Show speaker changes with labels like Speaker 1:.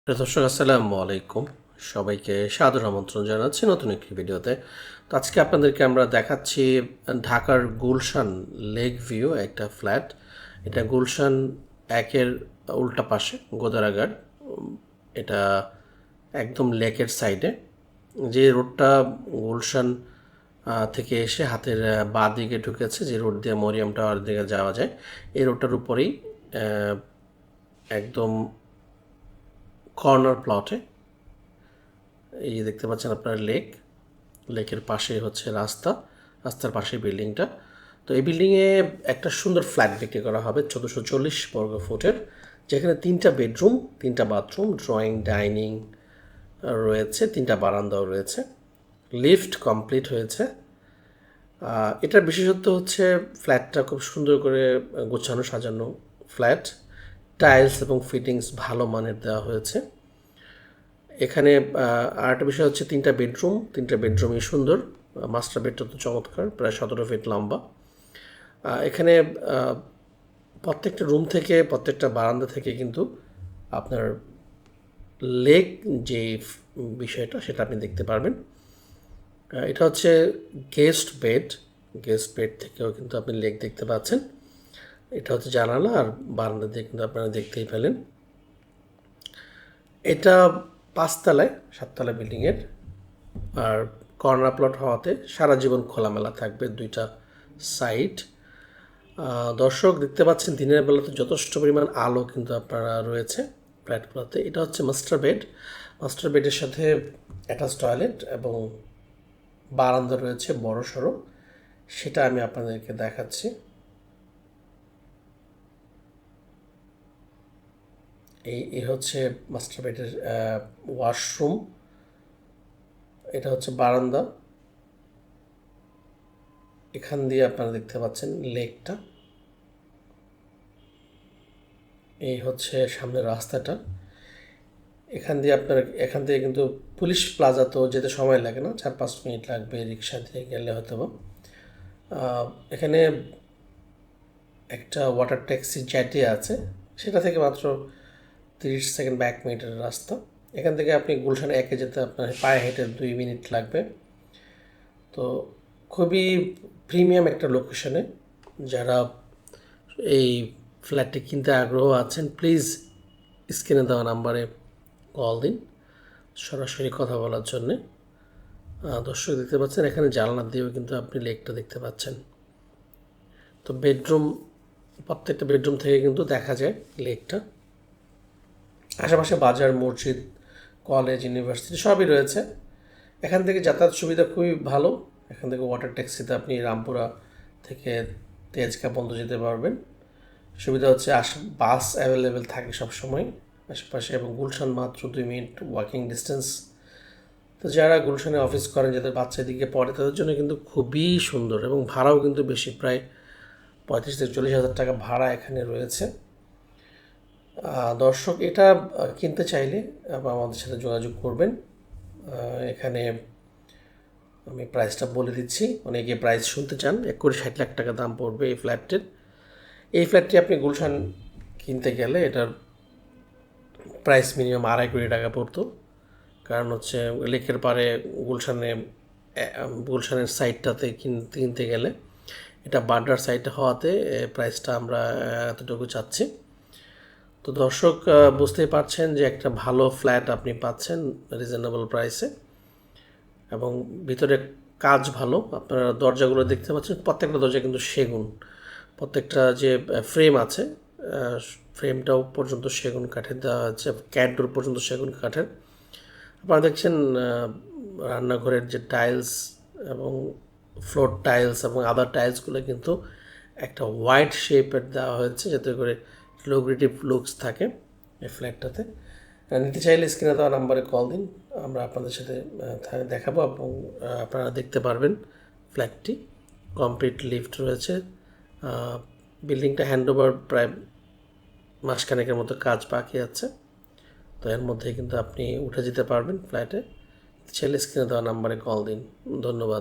Speaker 1: দর্শক আসসালামু আলাইকুম, সবাইকে সাদর আমন্ত্রণ জানাচ্ছি নতুন একটি ভিডিওতে। তো আজকে আপনাদেরকে আমরা দেখাচ্ছি ঢাকার গুলশান লেক ভিউ একটা ফ্ল্যাট। এটা গুলশান একের উল্টা পাশে গোদারাঘাট। এটা একদম লেকের সাইডে। যে রোডটা গুলশান থেকে এসে হাতের বাঁ দিকে ঢুকেছে, যে রোড দিয়ে মরিয়াম টাওয়ার দিকে যাওয়া যায়, এই রোডটার উপরেই একদম কর্নার প্লটে এই যে দেখতে পাচ্ছেন আপনার লেকের পাশে হচ্ছে রাস্তার পাশে বিল্ডিংটা। তো এই বিল্ডিংয়ে একটা সুন্দর ফ্ল্যাট বিক্রি করা হবে 1440 বর্গ ফুটের, যেখানে 3টা বেডরুম, 3টা বাথরুম, ড্রয়িং, ডাইনিং রয়েছে, 3টা বারান্দাও রয়েছে, লিফট কমপ্লিট হয়েছে। এটার বিশেষত্ব হচ্ছে ফ্ল্যাটটা খুব সুন্দর করে গোছানো সাজানো ফ্ল্যাট। টাইলস এবং ফিটিংস ভালো মানের দেওয়া হয়েছে। এখানে আরেকটা বিষয় হচ্ছে 3টা বেডরুমই সুন্দর। মাস্টার বেডটা তো চমৎকার, প্রায় 17 ফিট লম্বা। এখানে প্রত্যেকটা রুম থেকে, প্রত্যেকটা বারান্দা থেকে কিন্তু আপনার লেক যে বিষয়টা সেটা আপনি দেখতে পারবেন। এটা হচ্ছে গেস্ট বেড থেকেও কিন্তু আপনি লেক দেখতে পাচ্ছেন। এটা হচ্ছে জানালা, আর বারান্দা দিয়ে কিন্তু আপনারা দেখতেই পেলেন। এটা 7তলা বিল্ডিংয়ের, আর কর্নার প্লট হওয়াতে সারা জীবন খোলামেলা থাকবে 2টা সাইড। দর্শক দেখতে পাচ্ছেন দিনের বেলাতে যথেষ্ট পরিমাণ আলো কিন্তু আপনারা রয়েছে ফ্ল্যাটগুলোতে। এটা হচ্ছে মাস্টার বেডের সাথে অ্যাটাচ টয়লেট এবং বারান্দা রয়েছে বড় সড়ো, সেটা আমি আপনাদেরকে দেখাচ্ছি। এই হচ্ছে মাস্টার বেডের ওয়াশরুম, এটা হচ্ছে বারান্দা। এখান দিয়ে আপনারা দেখতে পাচ্ছেন লেকটা। এই হচ্ছে সামনের রাস্তাটা। এখান থেকে কিন্তু পুলিশ প্লাজা তো যেতে সময় লাগে না, 4-5 মিনিট লাগবে রিক্সা দিয়ে গেলে হয়তো। এখানে একটা ওয়াটার ট্যাক্সি জ্যাটি আছে, সেটা থেকে মাত্র 30 সেকেন্ড বা 1 মিনিটের রাস্তা। এখান থেকে আপনি গুলশান একে যেতে আপনার পায়ে হেঁটে 2 মিনিট লাগবে। তো খুবই প্রিমিয়াম একটা লোকেশনে যারা এই ফ্ল্যাটটি কিনতে আগ্রহ আছেন, প্লিজ স্ক্রিনে দেওয়া নাম্বারে কল দিন সরাসরি কথা বলার জন্যে। দর্শক দেখতে পাচ্ছেন এখানে জানলা দিয়েও কিন্তু আপনি লেকটা দেখতে পাচ্ছেন। তো প্রত্যেকটা বেডরুম থেকে কিন্তু দেখা যায় লেকটা। আশেপাশে বাজার, মসজিদ, কলেজ, ইউনিভার্সিটি সবই রয়েছে। এখান থেকে যাতায়াত সুবিধা খুবই ভালো। এখান থেকে ওয়াটার ট্যাক্সিতে আপনি রামপুরা থেকে তেজগাঁ পর্যন্ত যেতে পারবেন। সুবিধা হচ্ছে বাস অ্যাভেলেবেল থাকে সবসময় আশেপাশে, এবং গুলশান মাত্র 2 মিনিট ওয়াকিং ডিস্টেন্স। তো যারা গুলশানে অফিস করেন, যাদের বাচ্চা দিকে পড়ে, তাদের জন্য কিন্তু খুবই সুন্দর, এবং ভাড়াও কিন্তু বেশি, প্রায় 35 থেকে 40 হাজার টাকা ভাড়া এখানে রয়েছে। দর্শক এটা কিনতে চাইলে আমাদের সাথে যোগাযোগ করবেন। এখানে আমি প্রাইসটা বলে দিচ্ছি, অনেকে প্রাইস শুনতে চান। 1,60,00,000 টাকা দাম পড়বে এই ফ্ল্যাটটির। এই ফ্ল্যাটটি আপনি গুলশান কিনতে গেলে এটার প্রাইস মিনিমাম 2.5 কোটি টাকা পড়তো। কারণ হচ্ছে লেকের পাড়ে গুলশানের সাইডটাতে কিনতে গেলে, এটা বাড্ডার সাইড হওয়াতে প্রাইসটা আমরা এতটুকু চাচ্ছি। তো দর্শক বুঝতেই পারছেন যে একটা ভালো ফ্ল্যাট আপনি পাচ্ছেন রিজনেবল প্রাইসে, এবং ভিতরে কাজ ভালো। আপনারা দরজাগুলো দেখতে পাচ্ছেন, প্রত্যেকটা দরজা কিন্তু সেগুন। প্রত্যেকটা যে ফ্রেম আছে, ফ্রেমটাও পর্যন্ত সেগুন কাঠের দেওয়া হচ্ছে, ক্যাটডোর পর্যন্ত সেগুন কাঠের। আপনারা দেখছেন রান্নাঘরের যে টাইলস এবং ফ্লোর টাইলস এবং আদার টাইলসগুলো কিন্তু একটা ওয়াইড শেপের দেওয়া হয়েছে, যাতে করে লোগ্রেটিভ লুকস থাকে এই ফ্ল্যাটটাতে। নিতে চাইলে স্ক্রিনে দেওয়া নাম্বারে কল দিন, আমরা আপনাদের সাথে দেখাবো, এবং আপনারা দেখতে পারবেন ফ্ল্যাটটি। কমপ্লিট লিফট রয়েছে। বিল্ডিংটা হ্যান্ডওভার প্রায় মাসখানেকের মতো কাজ বাকি আছে। তো এর মধ্যে কিন্তু আপনি উঠে যেতে পারবেন ফ্ল্যাটে। চাইলে স্ক্রিনে দেওয়া নাম্বারে কল দিন। ধন্যবাদ।